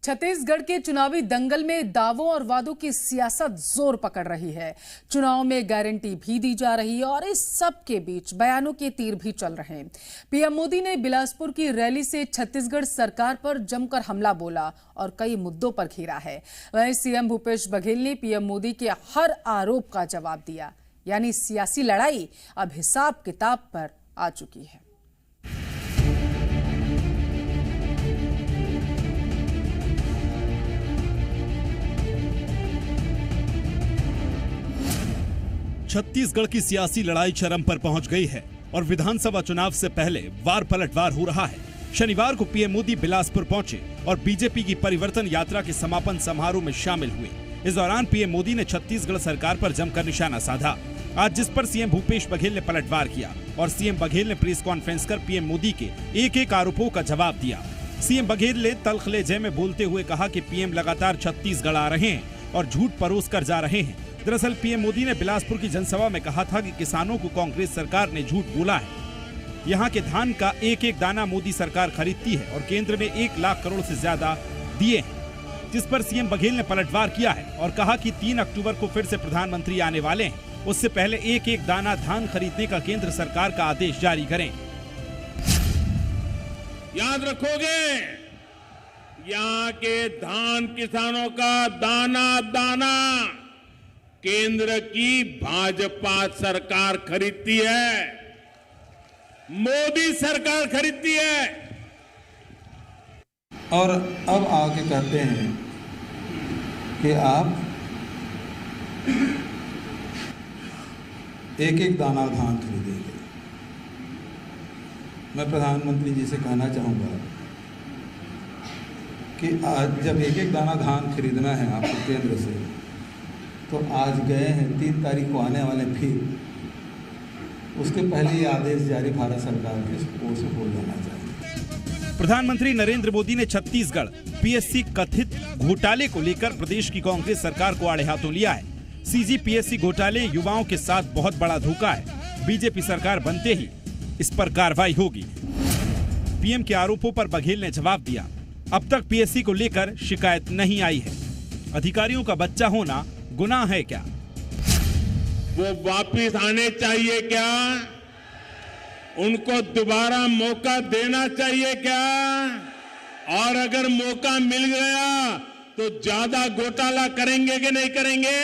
छत्तीसगढ़ के चुनावी दंगल में दावों और वादों की सियासत जोर पकड़ रही है। चुनाव में गारंटी भी दी जा रही है और इस सब के बीच बयानों के तीर भी चल रहे हैं। पीएम मोदी ने बिलासपुर की रैली से छत्तीसगढ़ सरकार पर जमकर हमला बोला और कई मुद्दों पर घेरा है। वहीं सीएम भूपेश बघेल ने पीएम मोदी के हर आरोप का जवाब दिया, यानी सियासी लड़ाई अब हिसाब किताब पर आ चुकी है। छत्तीसगढ़ की सियासी लड़ाई चरम पर पहुंच गई है और विधानसभा चुनाव से पहले वार पलटवार हो रहा है। शनिवार को पीएम मोदी बिलासपुर पहुंचे और बीजेपी की परिवर्तन यात्रा के समापन समारोह में शामिल हुए। इस दौरान पीएम मोदी ने छत्तीसगढ़ सरकार पर जमकर निशाना साधा। आज जिस पर सीएम भूपेश बघेल ने पलटवार किया और सीएम बघेल ने प्रेस कॉन्फ्रेंस कर पीएम मोदी के एक एक आरोपों का जवाब दिया। सीएम बघेल ने तल्ख लहजे में बोलते हुए कहा कि पीएम लगातार छत्तीसगढ़ आ रहे हैं और झूठ परोस कर जा रहे हैं। दरअसल पीएम मोदी ने बिलासपुर की जनसभा में कहा था कि किसानों को कांग्रेस सरकार ने झूठ बोला है। यहाँ के धान का एक एक दाना मोदी सरकार खरीदती है और केंद्र में 1 लाख करोड़ से ज्यादा दिए हैं, जिस पर सीएम बघेल ने पलटवार किया है और कहा कि 3 अक्टूबर को फिर से प्रधानमंत्री आने वाले हैं। उससे पहले एक एक दाना धान खरीदने का केंद्र सरकार का आदेश जारी करें। याद रखोगे, यहाँ के धान किसानों का दाना दाना केंद्र की भाजपा सरकार खरीदती है, मोदी सरकार खरीदती है। और अब आके कहते हैं कि आप एक एक दाना धान खरीदेंगे। मैं प्रधानमंत्री जी से कहना चाहूँगा कि आज जब एक एक दाना धान खरीदना है आपको केंद्र से, तो आज गए हैं 3 तारीख को आने वाले, फिर उसके पहले ये आदेश जारी भारत सरकार के ओर से हो जाना चाहिए। प्रधानमंत्री नरेंद्र मोदी ने छत्तीसगढ़ पीएससी कथित घोटाले को लेकर प्रदेश की कांग्रेस सरकार को आड़े हाथों लिया है। सीजी पीएससी घोटाले युवाओं के साथ बहुत बड़ा धोखा है। बीजेपी सरकार बनते ही इस पर कार्रवाई होगी। पीएम के आरोपों पर बघेल ने जवाब दिया, अब तक पीएससी को लेकर शिकायत नहीं आई है। अधिकारियों का बच्चा होना गुनाह है क्या? वो वापिस आने चाहिए क्या? उनको दोबारा मौका देना चाहिए क्या? और अगर मौका मिल गया तो ज्यादा घोटाला करेंगे कि नहीं करेंगे?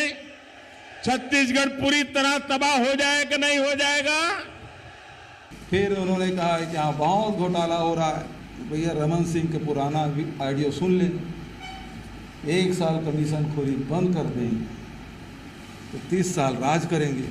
छत्तीसगढ़ पूरी तरह तबाह हो जाए कि नहीं हो जाएगा? फिर उन्होंने कहा कि यहाँ बहुत घोटाला हो रहा है। भैया रमन सिंह के पुराना ऑडियो सुन लें, 1 साल कमीशन खोरी बंद कर देंगे तो 30 साल राज करेंगे।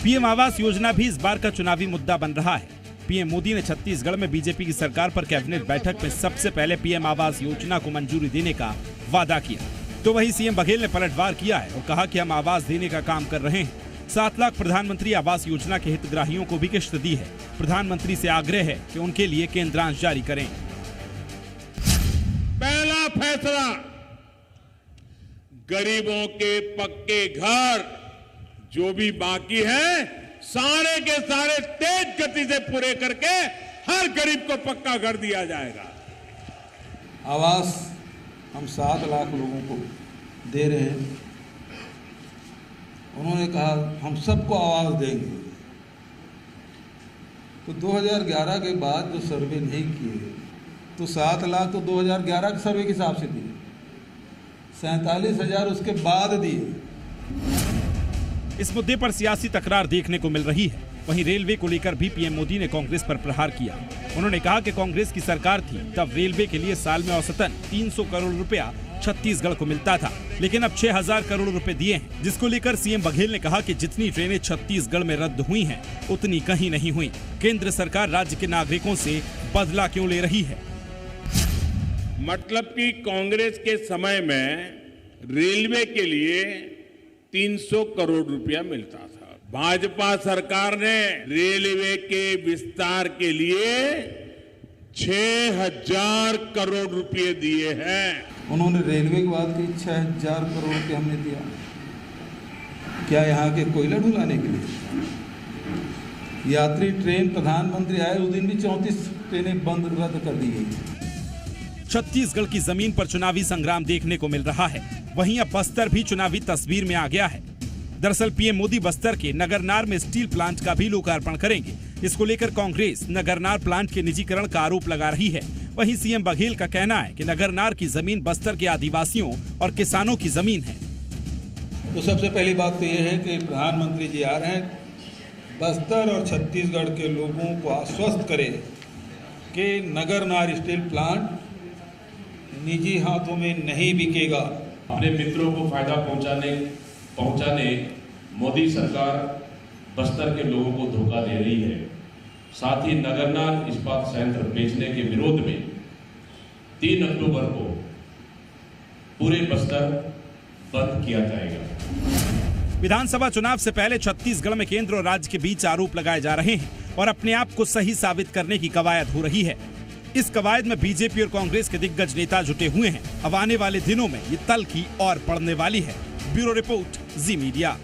पीएम आवास योजना भी इस बार का चुनावी मुद्दा बन रहा है। पीएम मोदी ने छत्तीसगढ़ में बीजेपी की सरकार पर कैबिनेट बैठक में सबसे पहले पीएम आवास योजना को मंजूरी देने का वादा किया, तो वहीं सीएम बघेल ने पलटवार किया है और कहा कि हम आवास देने का काम कर रहे हैं। 7 लाख प्रधानमंत्री आवास योजना के हितग्राहियों को भी किश्त दी है। प्रधानमंत्री से आग्रह है कि उनके लिए केंद्रांश जारी करें। पहला फैसला, गरीबों के पक्के घर जो भी बाकी है सारे के सारे तेज गति से पूरे करके हर गरीब को पक्का घर दिया जाएगा। आवास हम 7 लाख लोगों को दे रहे हैं। उन्होंने कहा हम सबको आवास देंगे। तो 2011 के बाद जो सर्वे नहीं किए तो 7 लाख तो 2011 के सर्वे के हिसाब से दिए, 47,000 उसके बाद दिए। इस मुद्दे पर सियासी तकरार देखने को मिल रही है। वहीं रेलवे को लेकर भी पीएम मोदी ने कांग्रेस पर प्रहार किया। उन्होंने कहा कि कांग्रेस की सरकार थी तब रेलवे के लिए साल में औसतन 300 करोड़ रुपया छत्तीसगढ़ को मिलता था, लेकिन अब 6,000 करोड़ रुपए दिए हैं, जिसको लेकर सीएम बघेल ने कहा कि जितनी ट्रेनें छत्तीसगढ़ में रद्द हुई हैं, उतनी कहीं नहीं हुई। केंद्र सरकार राज्य के नागरिकों से बदला क्यों ले रही है? मतलब कि कांग्रेस के समय में रेलवे के लिए 300 करोड़ रुपया मिलता था। भाजपा सरकार ने रेलवे के विस्तार के लिए 6,000 करोड़ रुपए दिए हैं। उन्होंने रेलवे की बात की, 6,000 करोड़ रुपये हमने दिया। क्या यहाँ के कोयला ढुलाने के लिए? यात्री ट्रेन प्रधानमंत्री आए उस दिन भी 34 ट्रेनें बंद रद्द कर दी गई। छत्तीसगढ़ की जमीन पर चुनावी संग्राम देखने को मिल रहा है। वहीं अब बस्तर भी चुनावी तस्वीर में आ गया है। दरअसल पीएम मोदी बस्तर के नगरनार में स्टील प्लांट का भी लोकार्पण करेंगे। इसको लेकर कांग्रेस नगरनार प्लांट के निजीकरण का आरोप लगा रही है। वहीं सीएम बघेल का कहना है कि नगरनार की जमीन बस्तर के आदिवासियों और किसानों की जमीन है। तो सबसे पहली बात तो ये है कि प्रधानमंत्री जी आ रहे हैं, बस्तर और छत्तीसगढ़ के लोगों को आश्वस्त करें कि नगरनार स्टील प्लांट निजी हाथों में नहीं बिकेगा। अपने मित्रों को फायदा पहुंचाने मोदी सरकार बस्तर के लोगों को धोखा दे रही है। साथ ही नगरनार इस्पात संयंत्र बेचने के विरोध में 3 अक्टूबर को पूरे बस्तर बंद किया जाएगा। विधानसभा चुनाव से पहले छत्तीसगढ़ में केंद्र और राज्य के बीच आरोप लगाए जा रहे हैं और अपने आप को सही साबित करने की कवायद हो रही है। इस कवायद में बीजेपी और कांग्रेस के दिग्गज नेता जुटे हुए हैं। अब आने वाले दिनों में ये तल्खी और बढ़ने वाली है। ब्यूरो रिपोर्ट, जी मीडिया।